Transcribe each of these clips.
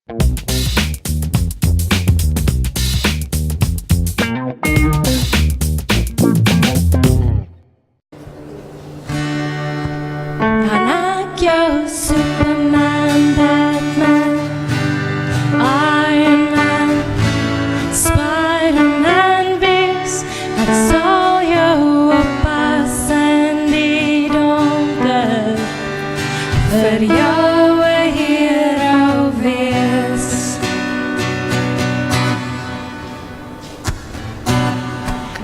Han är jag Superman, Batman, Iron Man, Spider-Man visst att så jag hoppas en de dör. För jag är hero visst.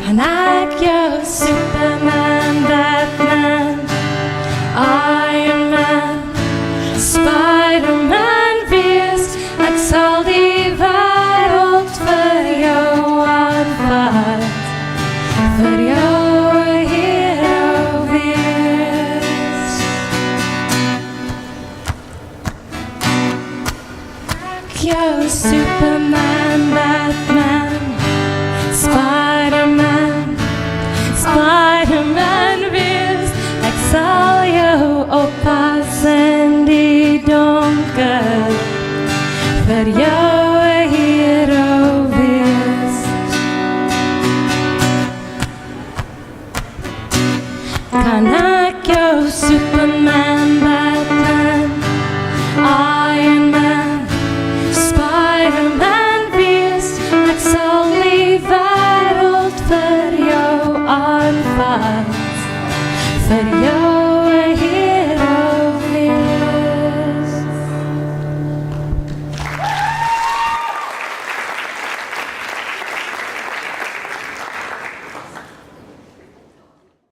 Han är jag Superman, Batman, Iron Man, Spider-Man visst att aldrig var för jag anfall. För jag är hero visst. Jag är Superman, Batman, Spider-Man, Spider-Man visst att all jag hoppas en de dör. För jag är hero visst. Kan jag Superman, Batman, Iron Man, Spider-Man visst att aldrig var för jag anfall. För jag